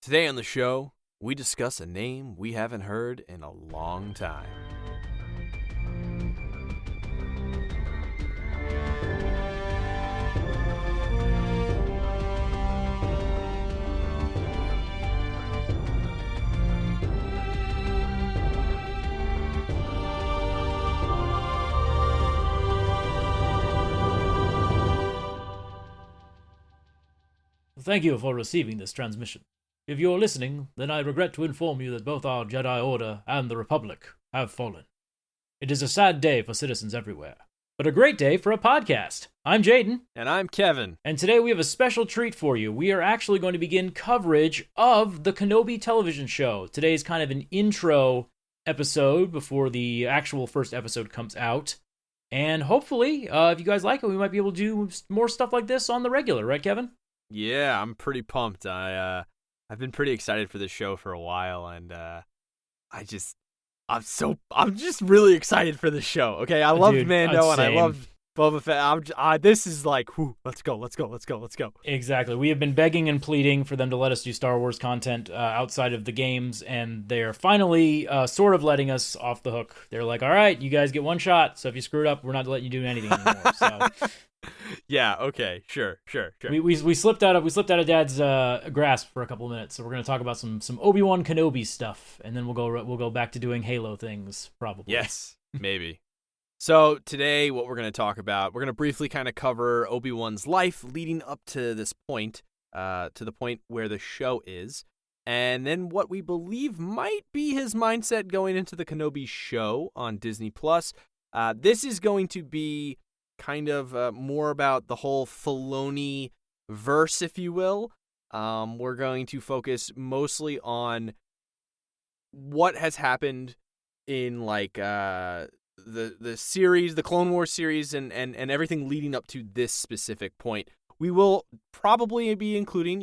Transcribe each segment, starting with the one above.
Today on the show, we discuss a name we haven't heard in a long time. Thank you for receiving this transmission. If you are listening, then I regret to inform you that both our Jedi Order and the Republic have fallen. It is a sad day for citizens everywhere, but a great day for a podcast. I'm Jaden. And I'm Kevin. And today we have a special treat for you. We are actually going to begin coverage of the Kenobi television show. Today is kind of an intro episode before the actual first episode comes out. And hopefully, if you guys like it, we might be able to do more stuff like this on the regular, right, Kevin? Yeah, I'm pretty pumped. I've been pretty excited for this show for a while, and I'm just really excited for this show. Okay, I loved Mando and I loved Boba Fett. This is like, whew, let's go. Exactly. We have been begging and pleading for them to let us do Star Wars content outside of the games, and they're finally sort of letting us off the hook. They're like, all right, you guys get one shot, so if you screw it up, we're not letting you do anything anymore. So. Yeah. Okay. Sure. We slipped out of Dad's grasp for a couple of minutes, so we're gonna talk about some Obi-Wan Kenobi stuff, and then we'll go back to doing Halo things probably. Yes, maybe. So today, what we're gonna talk about, we're gonna briefly kind of cover Obi-Wan's life leading up to this point, to the point where the show is, and then what we believe might be his mindset going into the Kenobi show on Disney Plus. This is going to be kind of more about the whole Filoni verse, if you will. We're going to focus mostly on what has happened in like the series, the Clone Wars series, and everything leading up to this specific point. We will probably be including,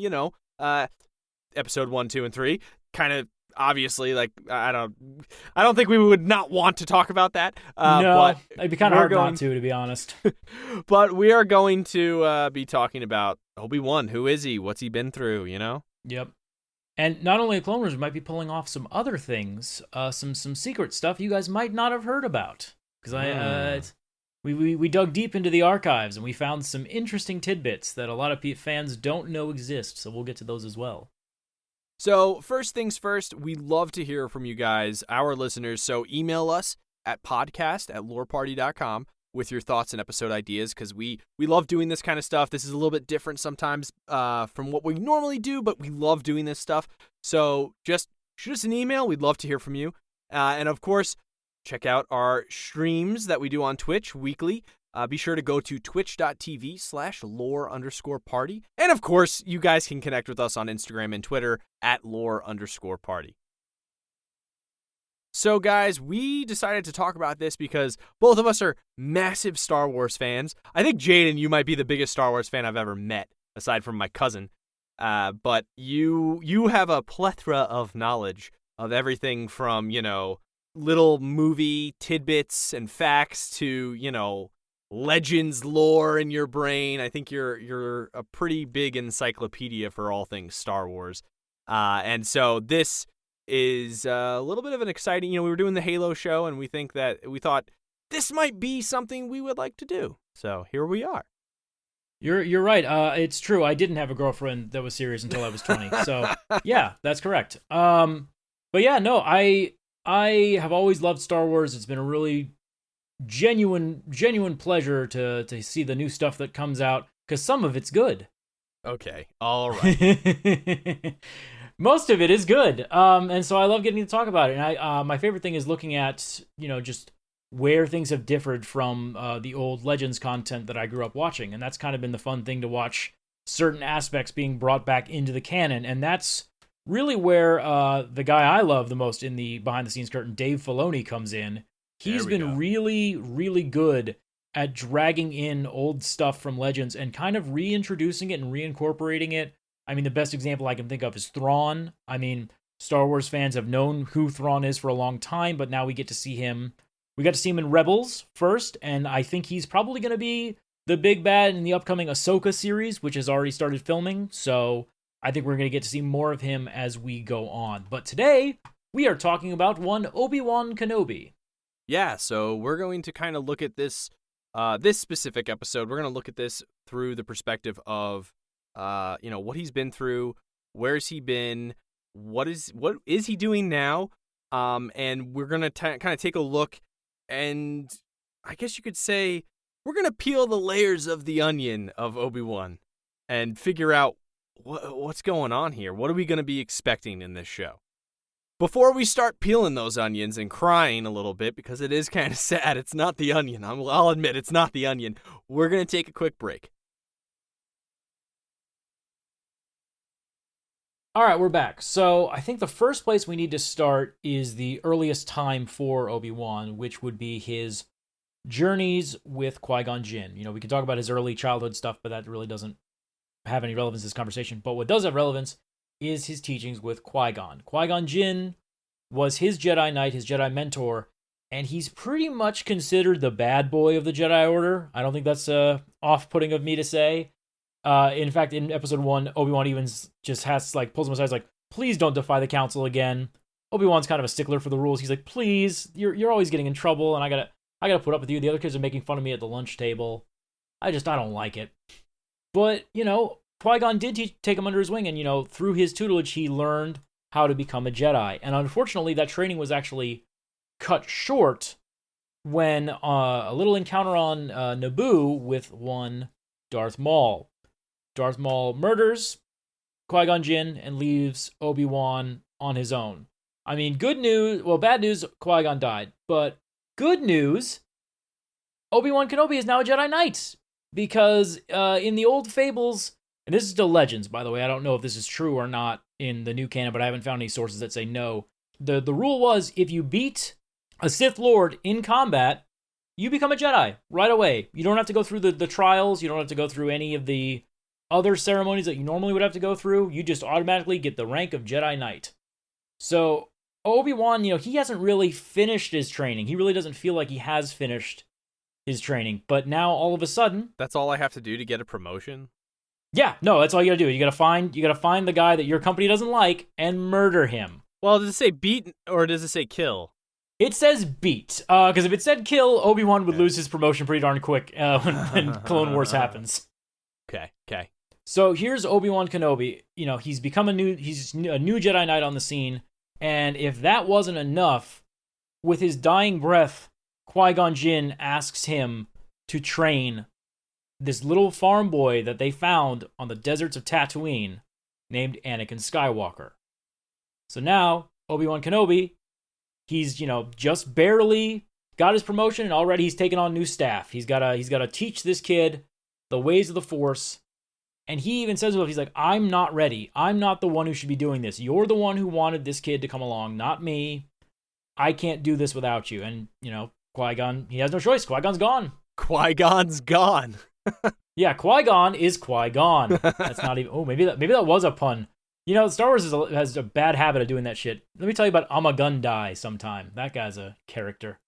episode 1, 2, and 3, kind of. Obviously, like I don't think we would not want to talk about that. No, but it'd be kind of hard not to be honest. But we are going to be talking about Obi-Wan. Who is he? What's he been through? Yep. And not only Clone Wars, we might be pulling off some other things, some secret stuff you guys might not have heard about. Because we dug deep into the archives and we found some interesting tidbits that a lot of fans don't know exist. So we'll get to those as well. So first things first, we love to hear from you guys, our listeners. So email us at podcast@loreparty.com with your thoughts and episode ideas, because we love doing this kind of stuff. This is a little bit different sometimes from what we normally do, but we love doing this stuff. So just shoot us an email. We'd love to hear from you. And of course, check out our streams that we do on Twitch weekly. Be sure to go to twitch.tv/lore_party. And of course, you guys can connect with us on Instagram and Twitter at lore_party. So guys, we decided to talk about this because both of us are massive Star Wars fans. I think Jaden, you might be the biggest Star Wars fan I've ever met, aside from my cousin. But you have a plethora of knowledge of everything from, little movie tidbits and facts to, Legends lore in your brain. I think you're a pretty big encyclopedia for all things Star Wars. And so this is a little bit of an exciting, we were doing the Halo show and we thought this might be something we would like to do. So here we are. You're right. It's true. I didn't have a girlfriend that was serious until I was 20. So yeah, that's correct. But yeah, no, I have always loved Star Wars. It's been a really genuine pleasure to see the new stuff that comes out, because some of it's good. Okay, all right. Most of it is good, and so I love getting to talk about it. And my favorite thing is looking at just where things have differed from the old Legends content that I grew up watching, and that's kind of been the fun thing to watch certain aspects being brought back into the canon, and that's really where the guy I love the most in the behind the scenes curtain, Dave Filoni, comes in. He's been really, really good at dragging in old stuff from Legends and kind of reintroducing it and reincorporating it. I mean, the best example I can think of is Thrawn. I mean, Star Wars fans have known who Thrawn is for a long time, but now we get to see him. We got to see him in Rebels first, and I think he's probably going to be the big bad in the upcoming Ahsoka series, which has already started filming. So I think we're going to get to see more of him as we go on. But today, we are talking about one Obi-Wan Kenobi. Yeah, so we're going to kind of look at this this specific episode. We're going to look at this through the perspective of what he's been through, where's he been, what is he doing now, and we're going to kind of take a look, and I guess you could say we're going to peel the layers of the onion of Obi-Wan and figure out what's going on here. What are we going to be expecting in this show? Before we start peeling those onions and crying a little bit, because it is kind of sad, it's not the onion. I'll admit it's not the onion. We're going to take a quick break. All right, we're back. So I think the first place we need to start is the earliest time for Obi-Wan, which would be his journeys with Qui-Gon Jinn. We can talk about his early childhood stuff, but that really doesn't have any relevance to this conversation. But what does have relevance is his teachings with Qui-Gon. Qui-Gon Jinn was his Jedi Knight, his Jedi mentor, and he's pretty much considered the bad boy of the Jedi Order. I don't think that's off-putting of me to say. In fact, in episode 1, Obi-Wan even just pulls him aside, he's like, please don't defy the council again. Obi-Wan's kind of a stickler for the rules. He's like, please, you're always getting in trouble, and I gotta put up with you. The other kids are making fun of me at the lunch table. I don't like it. But, Qui-Gon did take him under his wing, and, through his tutelage, he learned how to become a Jedi. And unfortunately, that training was actually cut short when a little encounter on Naboo with one Darth Maul. Darth Maul murders Qui-Gon Jinn and leaves Obi-Wan on his own. Bad news, Qui-Gon died. But good news, Obi-Wan Kenobi is now a Jedi Knight. Because in the old fables, and this is still legends, by the way, I don't know if this is true or not in the new canon, but I haven't found any sources that say no. The rule was, if you beat a Sith Lord in combat, you become a Jedi right away. You don't have to go through the trials, you don't have to go through any of the other ceremonies that you normally would have to go through. You just automatically get the rank of Jedi Knight. So, Obi-Wan, he hasn't really finished his training. He really doesn't feel like he has finished his training. But now, all of a sudden... That's all I have to do to get a promotion? Yeah, no, that's all you gotta do. You gotta find the guy that your company doesn't like and murder him. Well, does it say beat or does it say kill? It says beat. Because if it said kill, Obi-Wan would lose his promotion pretty darn quick when Clone Wars happens. Okay. So here's Obi-Wan Kenobi. He's become a new Jedi Knight on the scene, and if that wasn't enough, with his dying breath, Qui-Gon Jinn asks him to train this little farm boy that they found on the deserts of Tatooine named Anakin Skywalker. So now, Obi-Wan Kenobi, he's, just barely got his promotion, and already he's taken on new staff. He's gotta teach this kid the ways of the Force. And he even says to himself, he's like, I'm not ready. I'm not the one who should be doing this. You're the one who wanted this kid to come along, not me. I can't do this without you. And, Qui-Gon, he has no choice. Qui-Gon's gone. Qui-Gon's gone. Yeah, Qui-Gon is Qui-Gon. That's not even... Oh, maybe that was a pun. Star Wars has a bad habit of doing that shit. Let me tell you about Amagundai sometime. That guy's a character.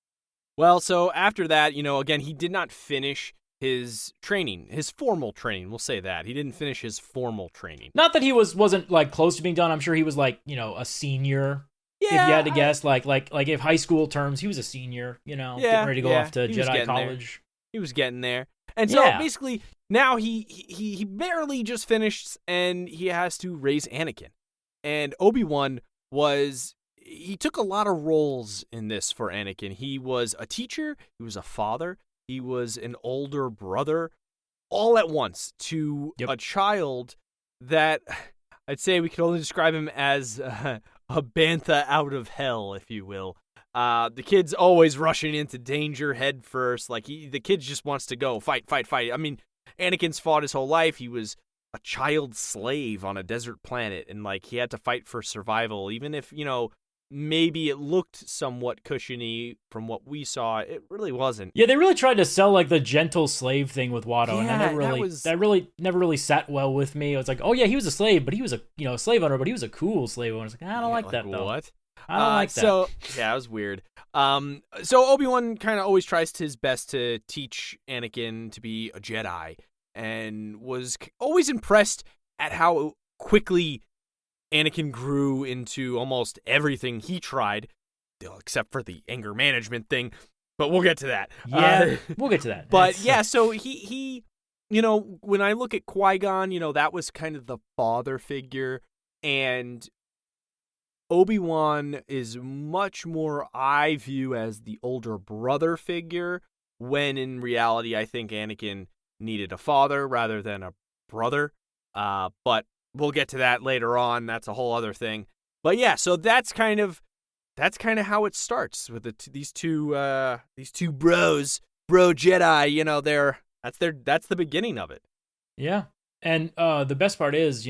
Well, so after that, again, he did not finish his training, his formal training. We'll say that. He didn't finish his formal training. Not that he wasn't, close to being done. I'm sure he was, a senior. Yeah. If you had to guess, like if high school terms, he was a senior, getting ready to go off to Jedi college. He was getting there. And so basically, now he barely just finished, and he has to raise Anakin. And Obi-Wan he took a lot of roles in this for Anakin. He was a teacher, he was a father, he was an older brother, all at once to a child that I'd say we could only describe him as a bantha out of hell, if you will. The kid's always rushing into danger head first. The kid just wants to go fight. I mean, Anakin's fought his whole life. He was a child slave on a desert planet, and he had to fight for survival. Even if maybe it looked somewhat cushiony from what we saw, it really wasn't. Yeah, they really tried to sell the gentle slave thing with Watto, and that never really sat well with me. It was like, oh yeah, he was a slave, but he was a slave owner, but he was a cool slave owner. I was like, I don't like that though. What? I don't like that. So yeah, it was weird. So Obi-Wan kind of always tries his best to teach Anakin to be a Jedi, and was always impressed at how quickly Anakin grew into almost everything he tried, except for the anger management thing. But we'll get to that. Yeah, we'll get to that. But yeah, so he, when I look at Qui-Gon, that was kind of the father figure, and Obi-Wan is much more, I view, as the older brother figure, when in reality I think Anakin needed a father rather than a brother. But we'll get to that later on. That's a whole other thing. But yeah, so that's kind of how it starts with these two bro Jedi. That's the beginning of it. Yeah, and the best part is,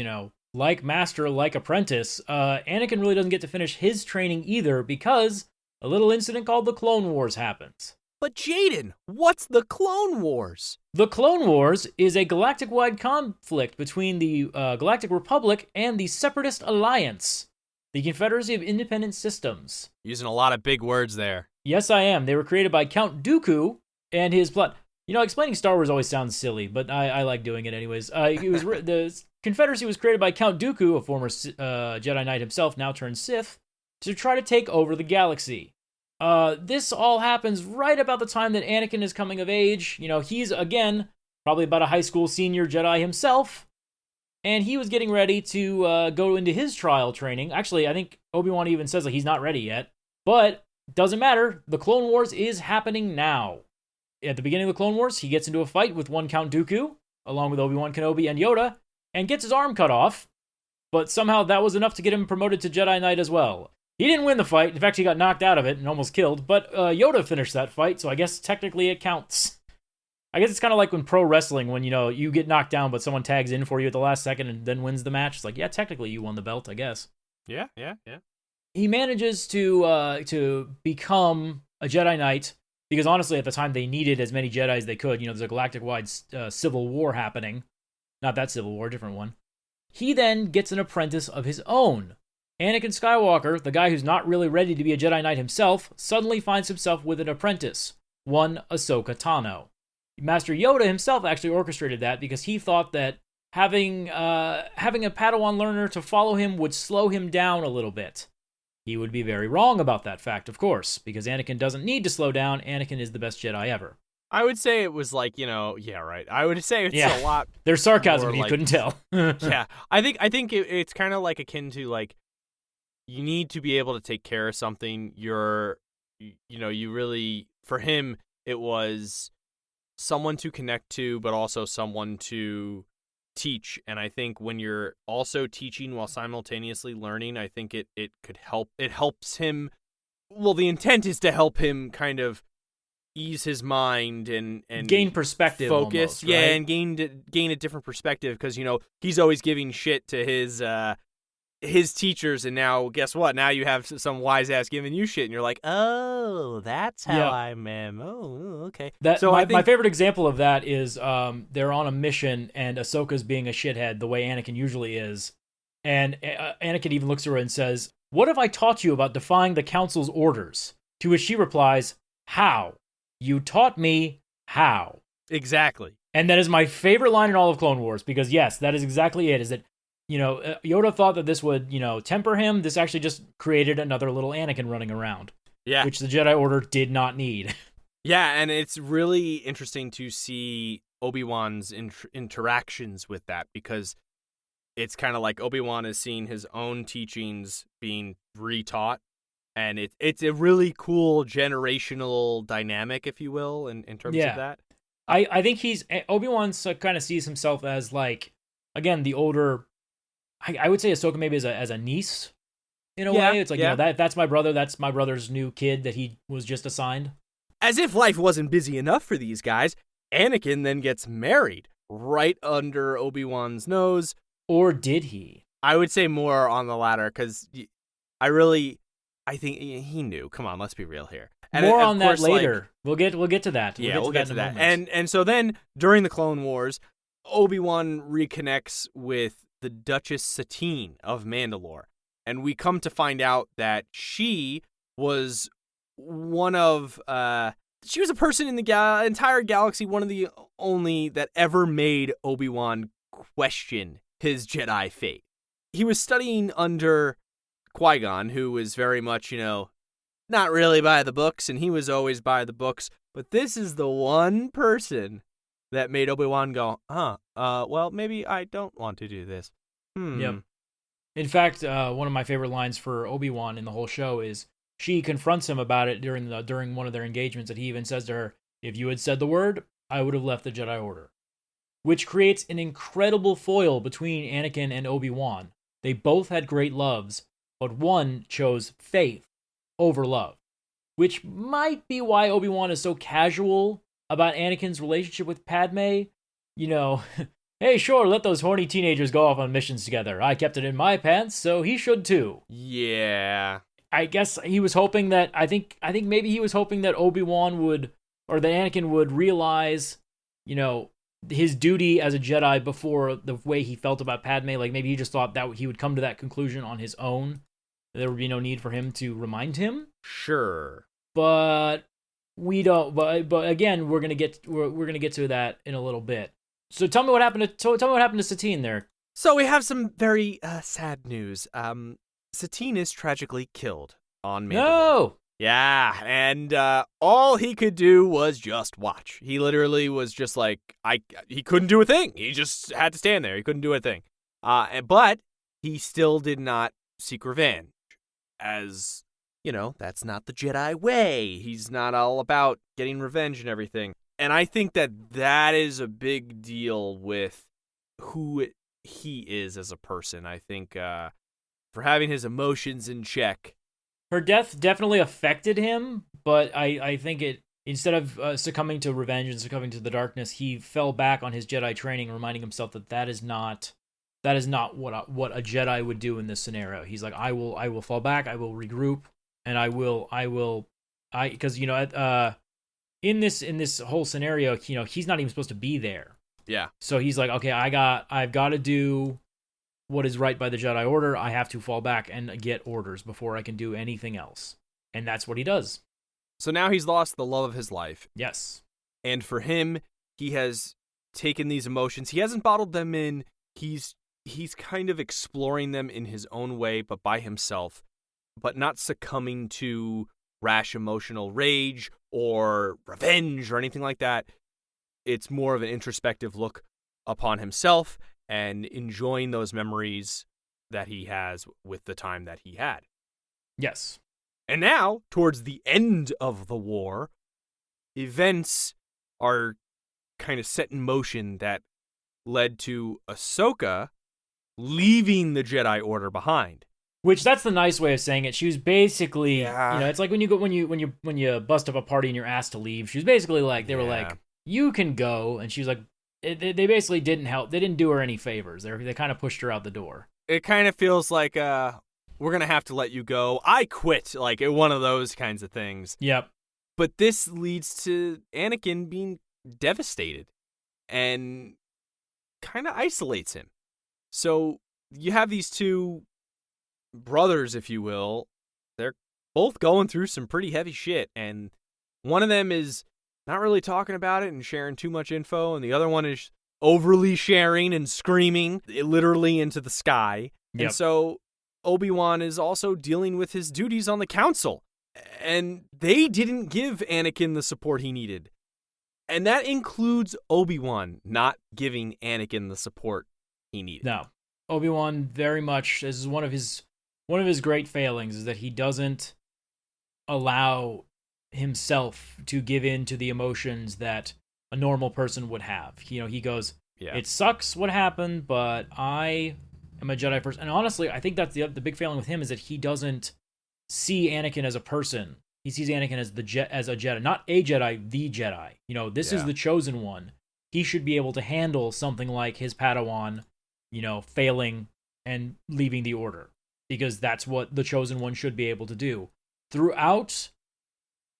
like master, like apprentice, Anakin really doesn't get to finish his training either, because a little incident called the Clone Wars happens. But Jaden, what's the Clone Wars? The Clone Wars is a galactic-wide conflict between the Galactic Republic and the Separatist Alliance, the Confederacy of Independent Systems. Using a lot of big words there. Yes, I am. They were created by Count Dooku and his plot. Explaining Star Wars always sounds silly, but I like doing it anyways. The Confederacy was created by Count Dooku, a former Jedi Knight himself, now turned Sith, to try to take over the galaxy. This all happens right about the time that Anakin is coming of age. He's, again, probably about a high school senior Jedi himself, and he was getting ready to go into his trial training. Actually, I think Obi-Wan even says he's not ready yet, but doesn't matter. The Clone Wars is happening now. At the beginning of the Clone Wars, he gets into a fight with one Count Dooku, along with Obi-Wan Kenobi and Yoda, and gets his arm cut off, but somehow that was enough to get him promoted to Jedi Knight as well. He didn't win the fight. In fact, he got knocked out of it and almost killed, but Yoda finished that fight, so I guess technically it counts. I guess it's kind of like when pro wrestling, when, you get knocked down, but someone tags in for you at the last second and then wins the match. It's like, yeah, technically you won the belt, I guess. Yeah. He manages to become a Jedi Knight, because honestly, at the time, they needed as many Jedi as they could. There's a galactic-wide civil war happening. Not that civil war, different one. He then gets an apprentice of his own. Anakin Skywalker, the guy who's not really ready to be a Jedi Knight himself, suddenly finds himself with an apprentice, one Ahsoka Tano. Master Yoda himself actually orchestrated that, because he thought that having a Padawan learner to follow him would slow him down a little bit. He would be very wrong about that fact, of course, because Anakin doesn't need to slow down. Anakin is the best Jedi ever. I would say it was like, yeah, right. I would say it's a lot. There's sarcasm if you couldn't tell. Yeah, I think it's kind of like akin to like, you need to be able to take care of something. You really, for him, it was someone to connect to, but also someone to teach. And I think when you're also teaching while simultaneously learning, I think it could help. It helps him. Well, the intent is to help him kind of ease his mind and gain perspective, focus, almost, right? And gain a different perspective, because he's always giving shit to his teachers, and now guess what? Now you have some wise ass giving you shit, and you're like, oh, that's how I am. Oh, okay. My favorite example of that is they're on a mission, and Ahsoka's being a shithead the way Anakin usually is, and Anakin even looks at her and says, "What have I taught you about defying the Council's orders?" To which she replies, "How? You taught me how." Exactly. And that is my favorite line in all of Clone Wars, because yes, that is exactly it. Is that Yoda thought that this would, temper him. This actually just created another little Anakin running around. Yeah. Which the Jedi Order did not need. Yeah, and it's really interesting to see Obi-Wan's interactions with that, because it's kind of like Obi-Wan is seeing his own teachings being retaught, and it's a really cool generational dynamic, if you will, in terms of that. I think Obi-Wan kind of sees himself as, like, again, the older... I would say Ahsoka maybe as a niece, in a way. It's like, that's my brother. That's my brother's new kid that he was just assigned. As if life wasn't busy enough for these guys, Anakin then gets married right under Obi-Wan's nose. Or did he? I would say more on the latter, because I think he knew. Come on, let's be real here. And more on that later. We'll get to that. We'll get to that. And so then, during the Clone Wars, Obi-Wan reconnects with the Duchess Satine of Mandalore, and we come to find out that she was she was a person in the entire galaxy, one of the only that ever made Obi-Wan question his Jedi fate. he was studying under Qui-Gon, who was very much, not really by the books, and he was always by the books. But this is the one person that made Obi-Wan go, well, maybe I don't want to do this. Yep. In fact, one of my favorite lines for Obi-Wan in the whole show is she confronts him about it during one of their engagements, and he even says to her, "If you had said the word, I would have left the Jedi Order," which creates an incredible foil between Anakin and Obi-Wan. They both had great loves, but one chose faith over love, which might be why Obi-Wan is so casual about Anakin's relationship with Padme. Hey, sure, let those horny teenagers go off on missions together. I kept it in my pants, so he should too. Yeah. I guess he was hoping that, I think maybe he was hoping that Obi-Wan would, or that Anakin would realize, his duty as a Jedi before the way he felt about Padme. Like, maybe he just thought that he would come to that conclusion on his own. There would be no need for him to remind him. Sure. But we don't, but again, we're going to get to that in a little bit. So tell me what happened to Satine there. So we have some very sad news. Satine is tragically killed on Mandalore. No! Yeah, and all he could do was just watch. He literally was just like, he couldn't do a thing. He just had to stand there. He couldn't do a thing. But he still did not seek revenge. As, that's not the Jedi way. He's not all about getting revenge and everything. And I think that is a big deal with who he is as a person. I think for having his emotions in check. Her death definitely affected him, but I think instead of succumbing to revenge and succumbing to the darkness, he fell back on his Jedi training, reminding himself that is not what a Jedi would do in this scenario. He's like, I will fall back, I will regroup, and because in this whole scenario, he's not even supposed to be there. Yeah. So he's like, okay, I've got to do what is right by the Jedi Order. I have to fall back and get orders before I can do anything else. And that's what he does. So now he's lost the love of his life. Yes. And for him, he has taken these emotions. He hasn't bottled them in. He's kind of exploring them in his own way, but by himself, but not succumbing to rash emotional rage or revenge or anything like that. It's more of an introspective look upon himself and enjoying those memories that he has with the time that he had. Yes. And now, towards the end of the war, events are kind of set in motion that led to Ahsoka leaving the Jedi Order behind. Which, that's the nice way of saying it. She was basically, it's like when you bust up a party and you're asked to leave. She was basically like, they were like, you can go, and she was like, they basically didn't help. They didn't do her any favors. They kind of pushed her out the door. It kind of feels like, we're gonna have to let you go. I quit, like one of those kinds of things. Yep. But this leads to Anakin being devastated and kind of isolates him. So you have these two brothers, if you will. They're both going through some pretty heavy shit, and one of them is not really talking about it and sharing too much info, and the other one is overly sharing and screaming literally into the sky. Yep. And so Obi-Wan is also dealing with his duties on the council, and they didn't give Anakin the support he needed. And that includes Obi-Wan not giving Anakin the support he needed. No. Obi-Wan very much, this is one of his great failings, is that he doesn't allow himself to give in to the emotions that a normal person would have. He goes, It sucks what happened, but I am a Jedi person. And honestly, I think that's the big failing with him, is that he doesn't see Anakin as a person. He sees Anakin as a Jedi, not a Jedi, the Jedi. This is the chosen one. He should be able to handle something like his Padawan, failing and leaving the Order, because that's what the chosen one should be able to do. Throughout,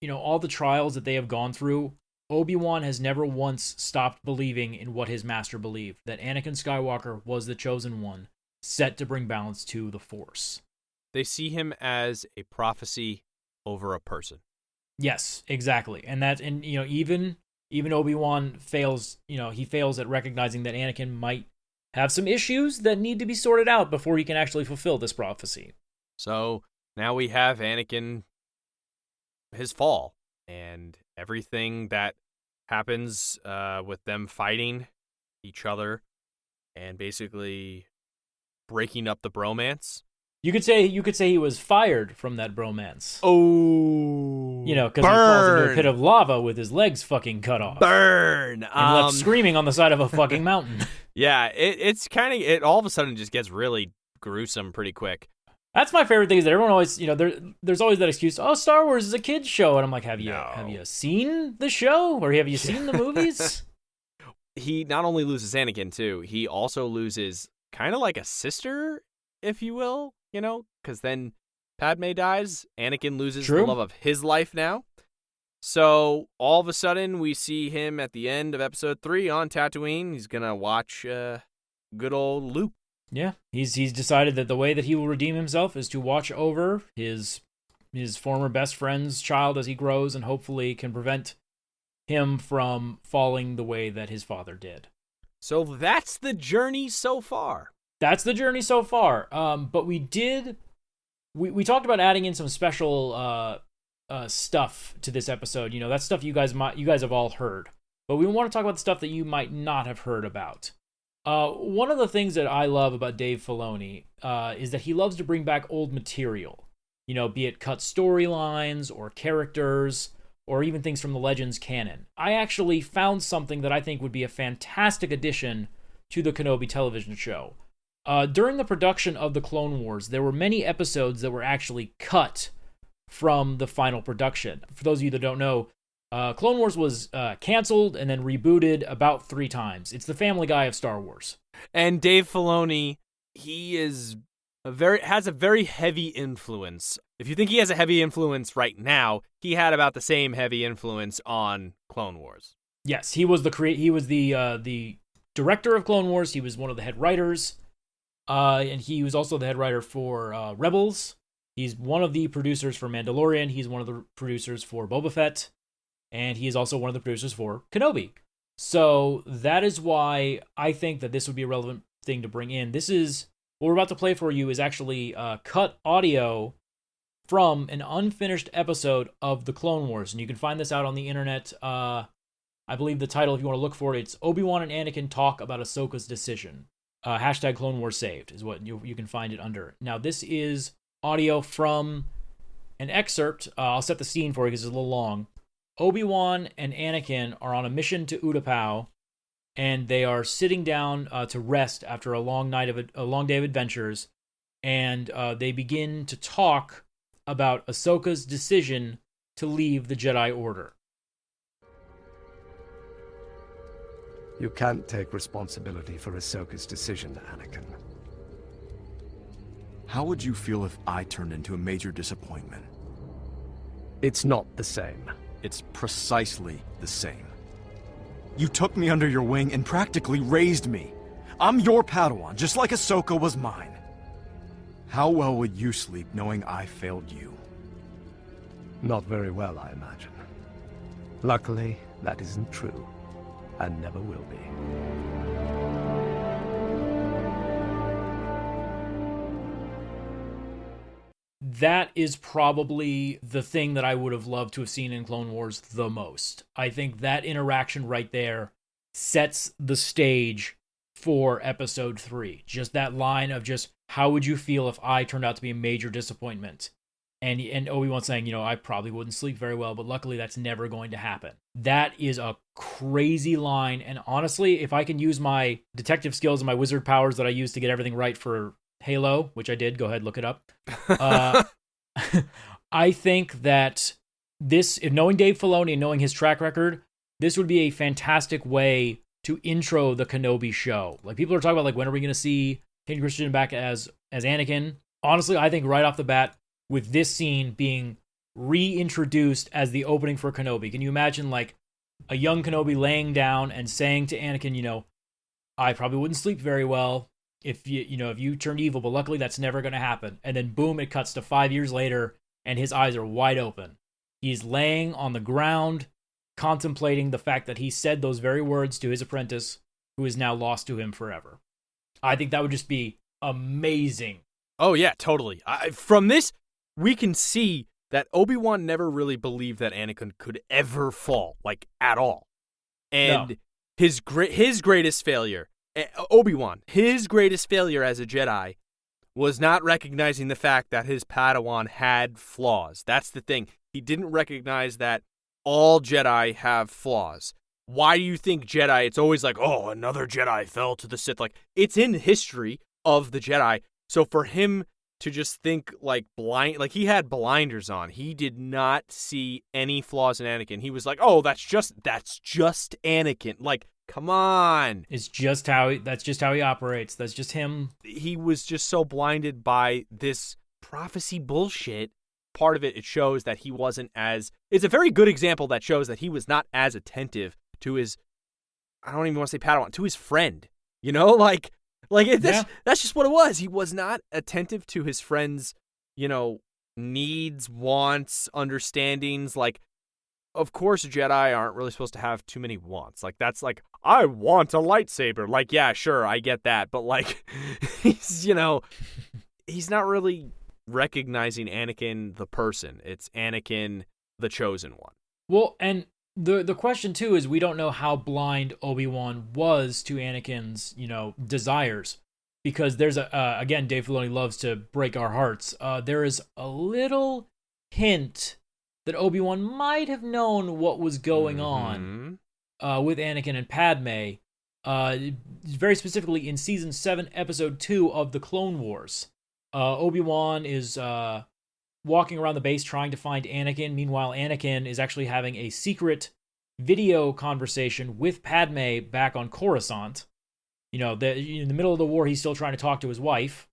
all the trials that they have gone through, Obi-Wan has never once stopped believing in what his master believed, that Anakin Skywalker was the chosen one, set to bring balance to the Force. They see him as a prophecy over a person. Yes, exactly. And even Obi-Wan fails, he fails at recognizing that Anakin might have some issues that need to be sorted out before he can actually fulfill this prophecy. So now we have Anakin, his fall, and everything that happens with them fighting each other and basically breaking up the bromance. You could say he was fired from that bromance. Oh, you know, because he falls into a pit of lava with his legs fucking cut off. Burn! And left screaming on the side of a fucking mountain. Yeah, it's kind of, it all of a sudden just gets really gruesome pretty quick. That's my favorite thing, is that everyone always, you know, there's always that excuse, oh, Star Wars is a kid's show. And I'm like, have you seen the show? Or have you seen the movies? He not only loses Anakin, too, he also loses kind of like a sister, if you will, you know, because then Padme dies, Anakin loses the love of his life now. So all of a sudden, we see him at the end of episode 3 on Tatooine. He's going to watch good old Luke. Yeah, he's decided that the way that he will redeem himself is to watch over his former best friend's child as he grows, and hopefully can prevent him from falling the way that his father did. So that's the journey so far. That's the journey so far. But we talked about adding in some special stuff to this episode. You know, that's stuff you guys have all heard. But we want to talk about the stuff that you might not have heard about. One of the things that I love about Dave Filoni is that he loves to bring back old material. You know, be it cut storylines or characters or even things from the Legends canon. I actually found something that I think would be a fantastic addition to the Kenobi television show. During the production of the Clone Wars, there were many episodes that were actually cut from the final production. For those of you that don't know, Clone Wars was canceled and then rebooted about 3 times. It's the Family Guy of Star Wars. And Dave Filoni, he has a very heavy influence. If you think he has a heavy influence right now, he had about the same heavy influence on Clone Wars. Yes, he was the director of Clone Wars. He was one of the head writers, and he was also the head writer for Rebels. He's one of the producers for Mandalorian. He's one of the producers for Boba Fett. And he is also one of the producers for Kenobi. So that is why I think that this would be a relevant thing to bring in. What we're about to play for you is actually cut audio from an unfinished episode of The Clone Wars. And you can find this out on the internet. I believe the title, if you want to look for it, it's Obi-Wan and Anakin Talk About Ahsoka's Decision. Hashtag Clone Wars Saved is what you can find it under. Now, this is audio from an excerpt. I'll set the scene for you because it's a little long. Obi-Wan and Anakin are on a mission to Utapau, and they are sitting down to rest after a long day of adventures, and they begin to talk about Ahsoka's decision to leave the Jedi Order. You can't take responsibility for Ahsoka's decision, Anakin. How would you feel if I turned into a major disappointment? It's not the same. It's precisely the same. You took me under your wing and practically raised me. I'm your Padawan, just like Ahsoka was mine. How well would you sleep knowing I failed you? Not very well, I imagine. Luckily, that isn't true, and never will be. That is probably the thing that I would have loved to have seen in Clone Wars the most. I think that interaction right there sets the stage for episode 3. Just that line of just, how would you feel if I turned out to be a major disappointment? And Obi-Wan saying, you know, I probably wouldn't sleep very well, but luckily that's never going to happen. That is a crazy line. And honestly, if I can use my detective skills and my wizard powers that I use to get everything right for Halo, which I did, go ahead, look it up. I think that this, if knowing Dave Filoni and knowing his track record, this would be a fantastic way to intro the Kenobi show. Like, people are talking about, like, when are we going to see Hayden Christensen back as Anakin? Honestly, I think right off the bat, with this scene being reintroduced as the opening for Kenobi, can you imagine, like, a young Kenobi laying down and saying to Anakin, you know, I probably wouldn't sleep very well if you turned evil, but luckily that's never going to happen. And then boom, it cuts to 5 years later, and his eyes are wide open. He's laying on the ground, contemplating the fact that he said those very words to his apprentice, who is now lost to him forever. I think that would just be amazing. Oh yeah, totally. From this, we can see that Obi-Wan never really believed that Anakin could ever fall, like at all. And No. his greatest failure, Obi-Wan, his greatest failure as a Jedi was not recognizing the fact that his Padawan had flaws. That's the thing. He didn't recognize that all Jedi have flaws. Why do you think Jedi, it's always like, oh, another Jedi fell to the Sith. Like, it's in the history of the Jedi. So for him to just think like he had blinders on. He did not see any flaws in Anakin. He was like, oh, that's just Anakin. Like, come on. That's just how he operates. That's just him. He was just so blinded by this prophecy bullshit. Part of it shows that he wasn't it's a very good example that shows that he was not as attentive to his, I don't even want to say Padawan, to his friend. You know, that's just what it was. He was not attentive to his friend's, needs, wants, understandings. Like, of course, Jedi aren't really supposed to have too many wants. Like, that's like, I want a lightsaber. Like, yeah, sure, I get that. But, like, he's not really recognizing Anakin the person. It's Anakin the chosen one. Well, and the question, too, is we don't know how blind Obi-Wan was to Anakin's, desires. Because there's, again, Dave Filoni loves to break our hearts. There is a little hint that Obi-Wan might have known what was going on with Anakin and Padme, very specifically in Season 7, Episode 2 of The Clone Wars. Obi-Wan is walking around the base trying to find Anakin. Meanwhile, Anakin is actually having a secret video conversation with Padme back on Coruscant. In the middle of the war, he's still trying to talk to his wife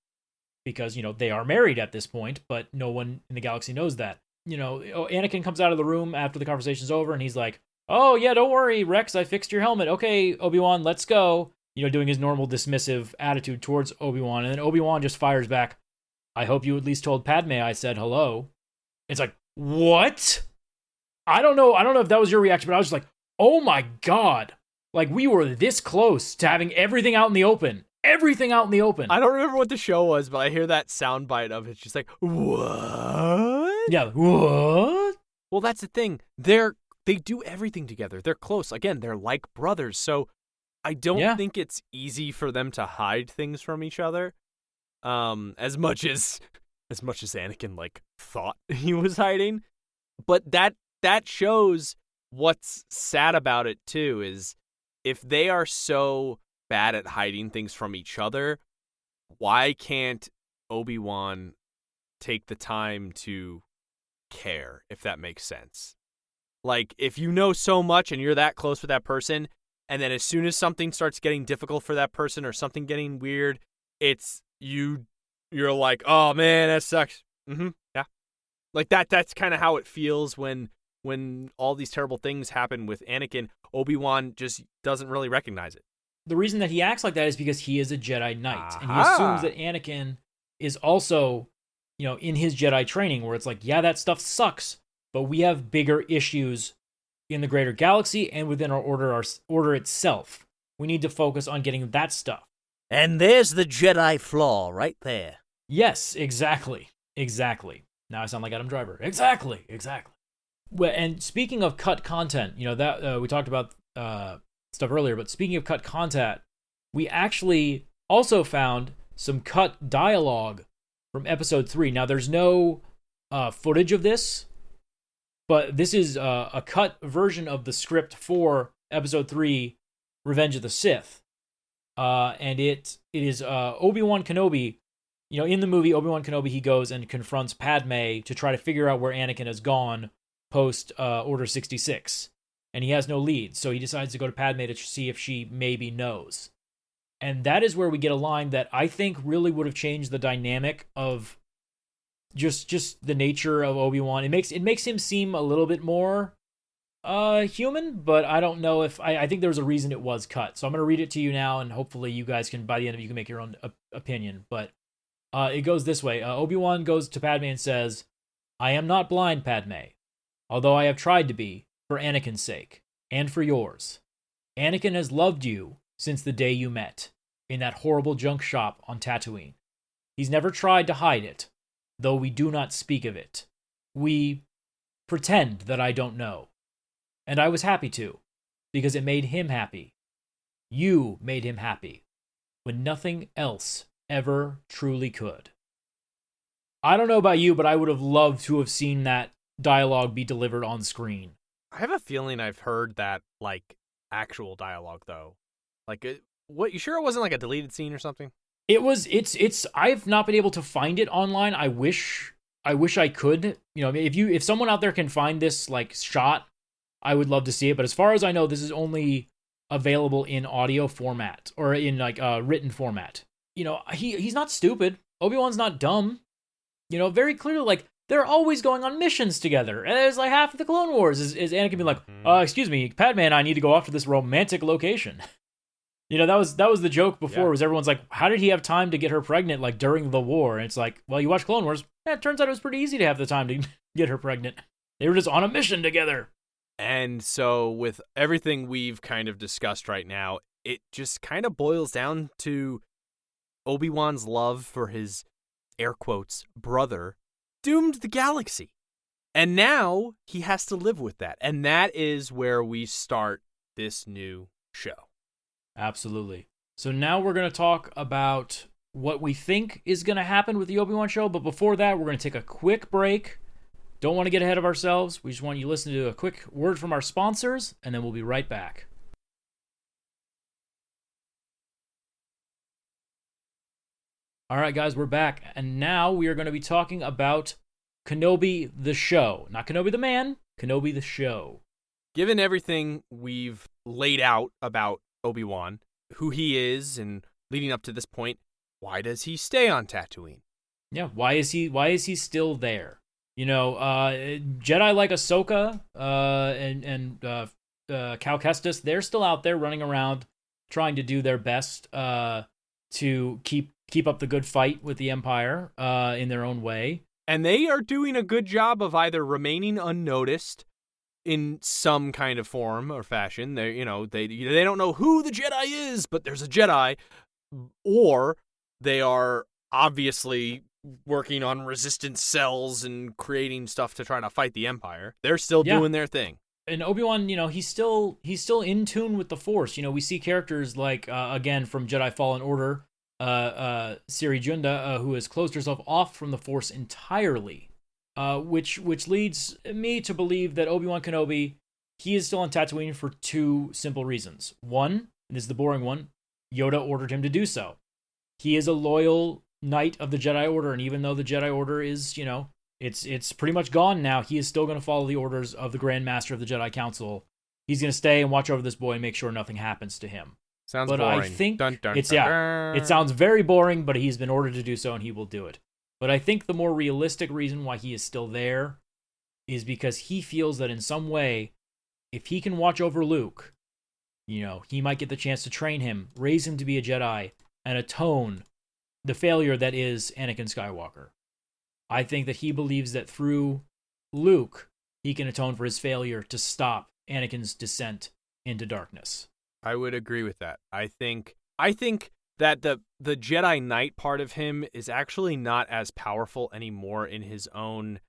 because, they are married at this point, but no one in the galaxy knows that. Anakin comes out of the room after the conversation's over, and he's like, oh, yeah, don't worry, Rex, I fixed your helmet. Okay, Obi-Wan, let's go. Doing his normal dismissive attitude towards Obi-Wan, and then Obi-Wan just fires back, I hope you at least told Padme I said hello. It's like, what? I don't know if that was your reaction, but I was just like, oh my god. Like, we were this close to having everything out in the open. Everything out in the open. I don't remember what the show was, but I hear that soundbite of it. It's just like, what? Yeah, what? Well, that's the thing. They do everything together. They're close. Again, they're like brothers. So I don't think it's easy for them to hide things from each other. As much as Anakin thought he was hiding. But that shows what's sad about it too, is if they are so bad at hiding things from each other, why can't Obi-Wan take the time to care, if that makes sense? Like, if you know so much and you're that close with that person, and then as soon as something starts getting difficult for that person or something getting weird, it's you're like, oh man, that sucks. Yeah. Like that's kind of how it feels when all these terrible things happen with Anakin. Obi-Wan just doesn't really recognize it. The reason that he acts like that is because he is a Jedi Knight. And he assumes that Anakin is also, in his Jedi training, where it's like, yeah, that stuff sucks, but we have bigger issues in the greater galaxy and within our order itself. We need to focus on getting that stuff. And there's the Jedi flaw right there. Yes, exactly. Now I sound like Adam Driver. Exactly. Well, and speaking of cut content, that we talked about stuff earlier, but speaking of cut content, we actually also found some cut dialogue from Episode 3. Now, there's no footage of this, but this is a cut version of the script for Episode 3, Revenge of the Sith. And it is Obi-Wan Kenobi. In the movie, Obi-Wan Kenobi, he goes and confronts Padme to try to figure out where Anakin has gone post Order 66. And he has no lead, so he decides to go to Padme to see if she maybe knows. And that is where we get a line that I think really would have changed the dynamic of just the nature of Obi-Wan. It makes him seem a little bit more human, but I don't know if I think there was a reason it was cut. So I'm going to read it to you now, and hopefully you guys can, by the end of it, you can make your own opinion. But it goes this way. Obi-Wan goes to Padme and says, I am not blind, Padme, although I have tried to be, for Anakin's sake, and for yours. Anakin has loved you since the day you met. in that horrible junk shop on Tatooine. He's never tried to hide it, though we do not speak of it. We pretend that I don't know. And I was happy to, because it made him happy. You made him happy, when nothing else ever truly could. I don't know about you, but I would have loved to have seen that dialogue be delivered on screen. I have a feeling I've heard that, like, actual dialogue, though. Like, what, you sure it wasn't like a deleted scene or something? It's I've not been able to find it online. I wish I could. You know, if someone out there can find this, like, shot, I would love to see it. But as far as I know, this is only available in audio format, or in, like, written format. You know, he's not stupid. Obi-Wan's not dumb. You know, very clearly, like, they're always going on missions together. And there's, like, half of the Clone Wars is Anakin being like, excuse me, Padme and I need to go off to this romantic location. You know, that was the joke before, was everyone's like, how did he have time to get her pregnant, like, during the war? And it's like, well, you watch Clone Wars, it turns out it was pretty easy to have the time to get her pregnant. They were just on a mission together. And so with everything we've kind of discussed right now, it just kind of boils down to Obi-Wan's love for his, air quotes, brother, doomed the galaxy. And now he has to live with that. And that is where we start this new show. Absolutely. So now we're going to talk about what we think is going to happen with the Obi-Wan show. But before that, we're going to take a quick break. Don't want to get ahead of ourselves. We just want you to listen to a quick word from our sponsors, and then we'll be right back. All right, guys, we're back. And now we are going to be talking about Kenobi the show. Not Kenobi the man, Kenobi the show. Given everything we've laid out about Obi-Wan, who he is, and leading up to this point, why does he stay on Tatooine? Yeah, why is he still there? You know, Jedi like Ahsoka and Cal Kestis, they're still out there running around trying to do their best to keep up the good fight with the Empire in their own way. And they are doing a good job of either remaining unnoticed in some kind of form or fashion. They don't know who the Jedi is, but there's a Jedi, or they are obviously working on resistance cells and creating stuff to try to fight the Empire. They're still doing their thing. And Obi-Wan, you know, he's still in tune with the Force. You know, we see characters like again from Jedi Fallen Order, Siri Junda, who has closed herself off from the Force entirely. Which leads me to believe that Obi-Wan Kenobi, he is still on Tatooine for two simple reasons. One, and this is the boring one, Yoda ordered him to do so. He is a loyal knight of the Jedi Order, and even though the Jedi Order is, you know, it's pretty much gone now, he is still going to follow the orders of the Grand Master of the Jedi Council. He's going to stay and watch over this boy and make sure nothing happens to him. Sounds but boring. I think dun, dun, it's dun, dun. It sounds very boring, but he's been ordered to do so, and he will do it. But I think the more realistic reason why he is still there is because he feels that in some way, if he can watch over Luke, you know, he might get the chance to train him, raise him to be a Jedi, and atone the failure that is Anakin Skywalker. I think that he believes that through Luke, he can atone for his failure to stop Anakin's descent into darkness. I would agree with that. I think that the Jedi Knight part of him is actually not as powerful anymore in his own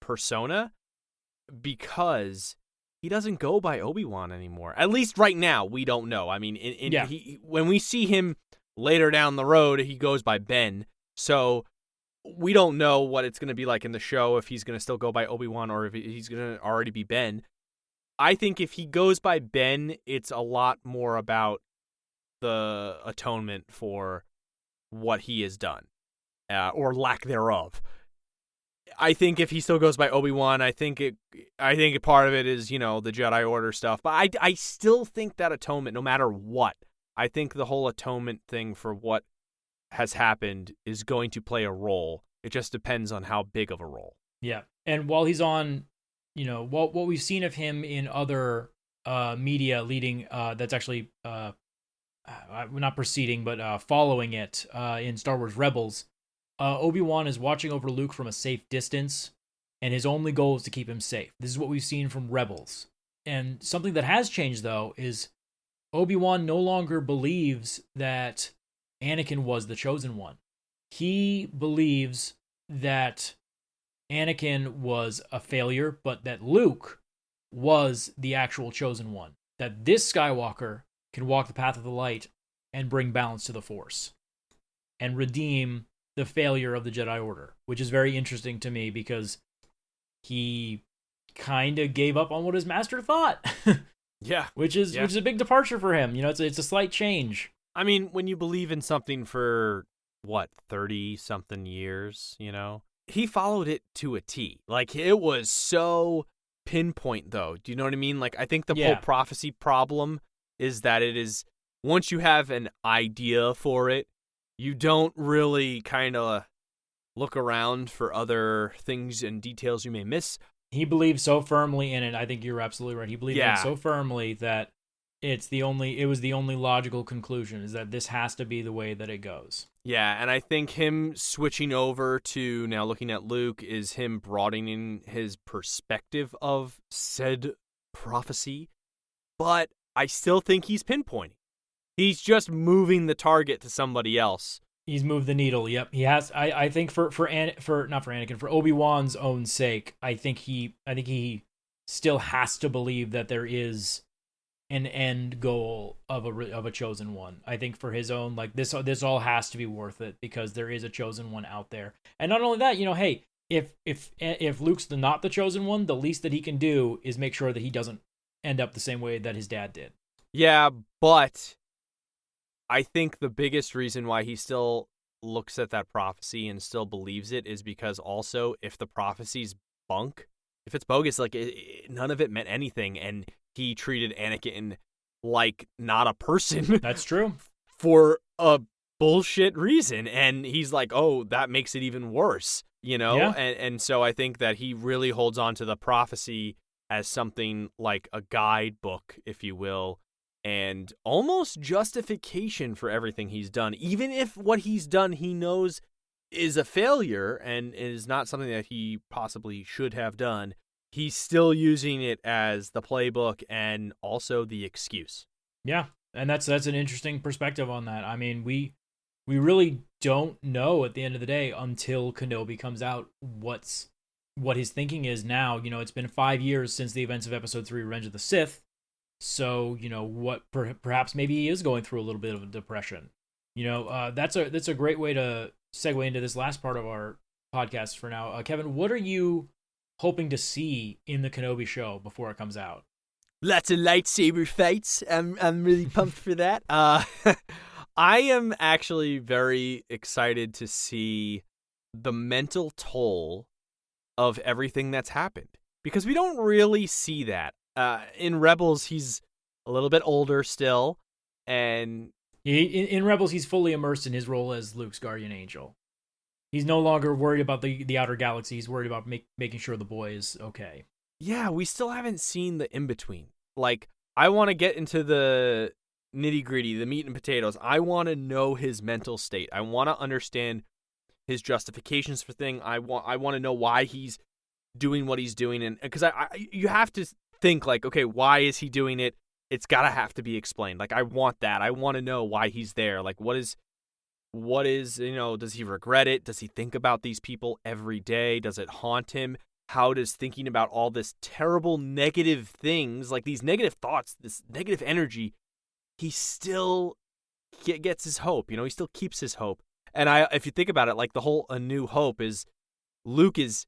persona because he doesn't go by Obi-Wan anymore. At least right now, we don't know. I mean, when we see him later down the road, he goes by Ben. So we don't know what it's going to be like in the show, if he's going to still go by Obi-Wan or if he's going to already be Ben. I think if he goes by Ben, it's a lot more about the atonement for what he has done, or lack thereof. I think if he still goes by Obi-Wan, I think part of it is, you know, the Jedi Order stuff. But I still think that atonement, no matter what, I think the whole atonement thing for what has happened is going to play a role. It just depends on how big of a role. Yeah, and while he's on, you know, what we've seen of him in other media leading, that's actually not preceding, but following it in Star Wars Rebels, Obi-Wan is watching over Luke from a safe distance, and his only goal is to keep him safe. This is what we've seen from Rebels. And something that has changed, though, is Obi-Wan no longer believes that Anakin was the chosen one. He believes that Anakin was a failure, but that Luke was the actual chosen one. That this Skywalker can walk the path of the light and bring balance to the Force and redeem the failure of the Jedi Order, which is very interesting to me because he kind of gave up on what his master thought. Yeah. Which is a big departure for him. You know, it's a slight change. I mean, when you believe in something for, 30-something years, He followed it to a T. Like, it was so pinpoint, though. Do you know what I mean? Like, I think the whole prophecy problem is that it is, once you have an idea for it, you don't really kind of look around for other things and details you may miss. He believed so firmly in it. I think you're absolutely right. He believed in it so firmly that it was the only logical conclusion, is that this has to be the way that it goes. Yeah, and I think him switching over to now looking at Luke is him broadening his perspective of said prophecy. But I still think he's pinpointing. He's just moving the target to somebody else. He's moved the needle. Yep, he has. I think for Obi-Wan's own sake, I think he still has to believe that there is an end goal of a chosen one. I think for his own, like, this all has to be worth it because there is a chosen one out there. And not only that, hey, if Luke's not the chosen one, the least that he can do is make sure that he doesn't end up the same way that his dad did. Yeah, but I think the biggest reason why he still looks at that prophecy and still believes it is because also if the prophecy's bunk, if it's bogus, like none of it meant anything, and he treated Anakin like not a person. That's true. For a bullshit reason, and he's like, oh, that makes it even worse, Yeah. And so I think that he really holds on to the prophecy as something like a guidebook, if you will, and almost justification for everything he's done, even if what he's done he knows is a failure and is not something that he possibly should have done. He's still using it as the playbook and also the excuse. Yeah, and that's an interesting perspective on that. I mean, we really don't know at the end of the day until Kenobi comes out what his thinking is now. It's been 5 years since the events of Episode 3, Revenge of the Sith. So, what perhaps maybe he is going through a little bit of a depression. That's a great way to segue into this last part of our podcast for now. Kevin, what are you hoping to see in the Kenobi show before it comes out? Lots of lightsaber fights. I'm really pumped for that. I am actually very excited to see the mental toll of everything that's happened, because we don't really see that. In Rebels, he's a little bit older still, and in Rebels, he's fully immersed in his role as Luke's guardian angel. He's no longer worried about the outer galaxy. He's worried about making sure the boy is okay. Yeah, we still haven't seen the in-between. Like, I want to get into the nitty-gritty, the meat and potatoes. I want to know his mental state. I want to understand his justifications for things. I want to know why he's doing what he's doing, and because you have to think, like, okay, why is he doing it? It's gotta have to be explained. Like, I want that. I want to know why he's there. Like, what is does he regret it? Does he think about these people every day? Does it haunt him? How does thinking about all this terrible negative things, like these negative thoughts, this negative energy, he still gets his hope. He still keeps his hope. And if you think about it, like, the whole A New Hope is Luke is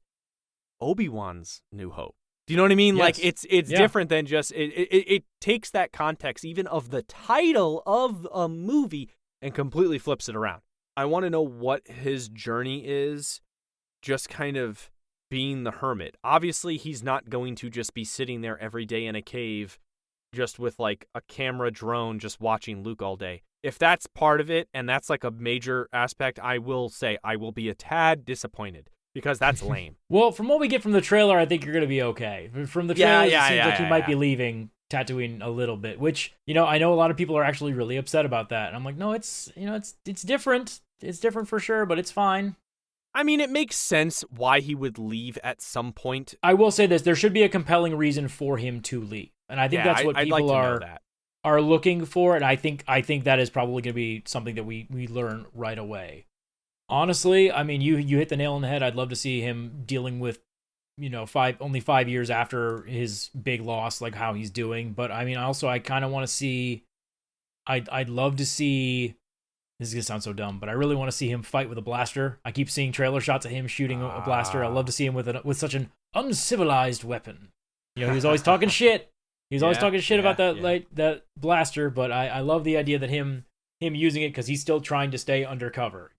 Obi-Wan's new hope. Do you know what I mean? Yes. Like, it's different than just it takes that context even of the title of a movie and completely flips it around. I want to know what his journey is, just kind of being the hermit. Obviously, he's not going to just be sitting there every day in a cave just with, like, a camera drone just watching Luke all day. If that's part of it and that's like a major aspect, I will say I will be a tad disappointed, because that's lame. Well, from what we get from the trailer, I think you're going to be okay. From the trailer, it seems like he might be leaving Tatooine a little bit, which, I know a lot of people are actually really upset about that. And I'm like, no, it's different. It's different for sure, but it's fine. I mean, it makes sense why he would leave at some point. I will say this, there should be a compelling reason for him to leave. And I think that's what people are. are looking for, and I think that is probably going to be something that we learn right away. Honestly, I mean, you hit the nail on the head. I'd love to see him dealing with, only 5 years after his big loss, like how he's doing. But I mean, also, I kind of want to see. I'd love to see. This is gonna sound so dumb, but I really want to see him fight with a blaster. I keep seeing trailer shots of him shooting a blaster. I love to see him with such an uncivilized weapon. He was always talking shit. He was always talking shit about that blaster. But I love the idea that him using it because he's still trying to stay undercover.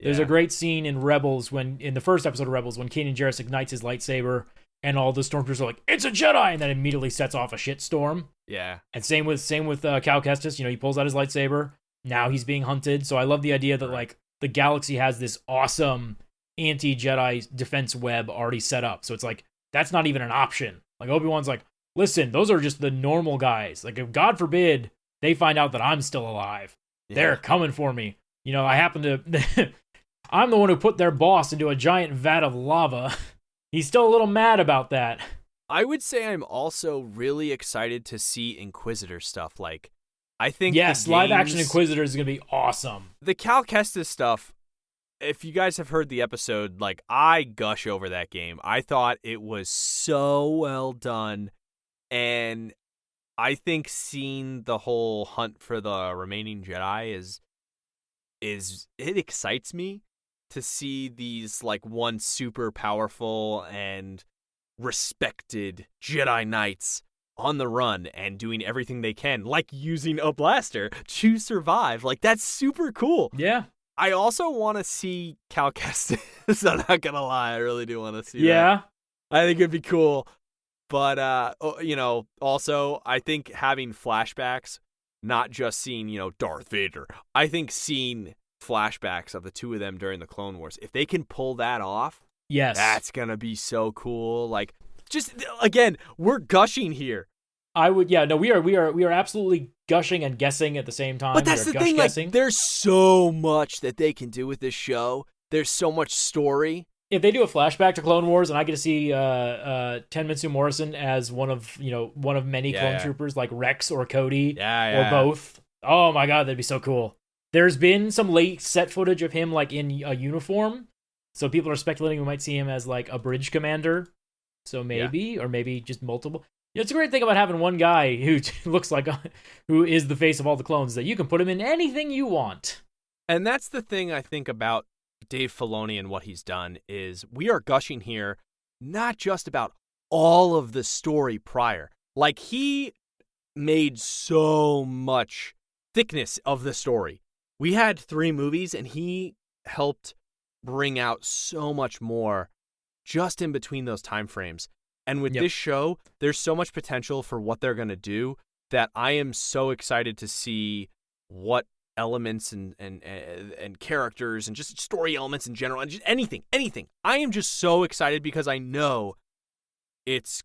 There's a great scene in Rebels in the first episode of Rebels when Kanan Jarrus ignites his lightsaber and all the stormtroopers are like, "It's a Jedi," and then immediately sets off a shitstorm. Yeah. And same with Cal Kestis. He pulls out his lightsaber. Now he's being hunted. So I love the idea that like the galaxy has this awesome anti-Jedi defense web already set up. So it's like that's not even an option. Like Obi-Wan's like, listen, those are just the normal guys. Like if God forbid they find out that I'm still alive, they're coming for me. I happen to. I'm the one who put their boss into a giant vat of lava. He's still a little mad about that. I would say I'm also really excited to see Inquisitor stuff. Like, I think live-action Inquisitor is going to be awesome. The Cal Kestis stuff, if you guys have heard the episode, like, I gush over that game. I thought it was so well done, and I think seeing the whole hunt for the remaining Jedi it excites me. To see these like once super powerful and respected Jedi Knights on the run and doing everything they can, like using a blaster to survive. Like that's super cool. Yeah. I also want to see Cal Kestis. I'm not gonna lie, I really do want to see that. I think it'd be cool. But also I think having flashbacks, not just seeing, Darth Vader. I think seeing flashbacks of the two of them during the Clone Wars. If they can pull that off, that's gonna be so cool. Like, just again, we're gushing here. We are absolutely gushing and guessing at the same time. But that's the thing. Like, there's so much that they can do with this show. There's so much story. If they do a flashback to Clone Wars and I get to see Tenmitsu Morrison as one of many clone troopers like Rex or Cody or both, oh my god, that'd be so cool. There's been some late set footage of him like in a uniform, so people are speculating we might see him as like a bridge commander. So maybe, or maybe just multiple. It's a great thing about having one guy who looks like who is the face of all the clones, that you can put him in anything you want. And that's the thing I think about Dave Filoni and what he's done is we are gushing here not just about all of the story prior. Like he made so much thickness of the story. We had 3 movies, and he helped bring out so much more just in between those time frames. And with this show, there's so much potential for what they're going to do that I am so excited to see what elements and characters and just story elements in general and just anything. I am just so excited because I know it's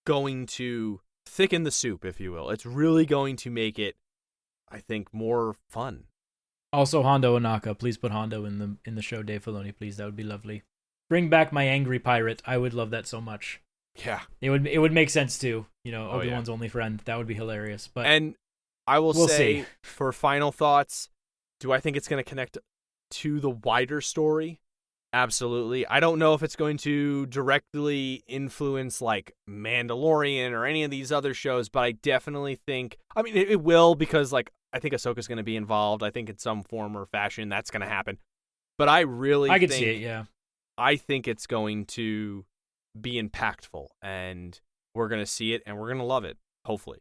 going to thicken the soup, if you will. It's really going to make it, I think, more fun. Also, Hondo Ohnaka. Please put Hondo in the show, Dave Filoni, please. That would be lovely. Bring back my angry pirate. I would love that so much. Yeah. It would make sense too. Obi-Wan's only friend. That would be hilarious. But and I will we'll say, see. For final thoughts, do I think it's going to connect to the wider story? Absolutely. I don't know if it's going to directly influence like Mandalorian or any of these other shows, but I definitely think, it will, because like I think Ahsoka's going to be involved. I think in some form or fashion that's going to happen. But I could see it, yeah. I think it's going to be impactful, and we're going to see it, and we're going to love it, hopefully.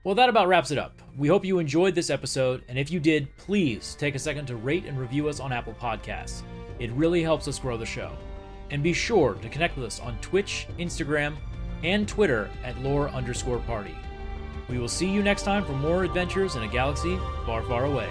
Well, that about wraps it up. We hope you enjoyed this episode, and if you did, please take a second to rate and review us on Apple Podcasts. It really helps us grow the show. And be sure to connect with us on Twitch, Instagram, and Twitter at lore_party. We will see you next time for more adventures in a galaxy far, far away.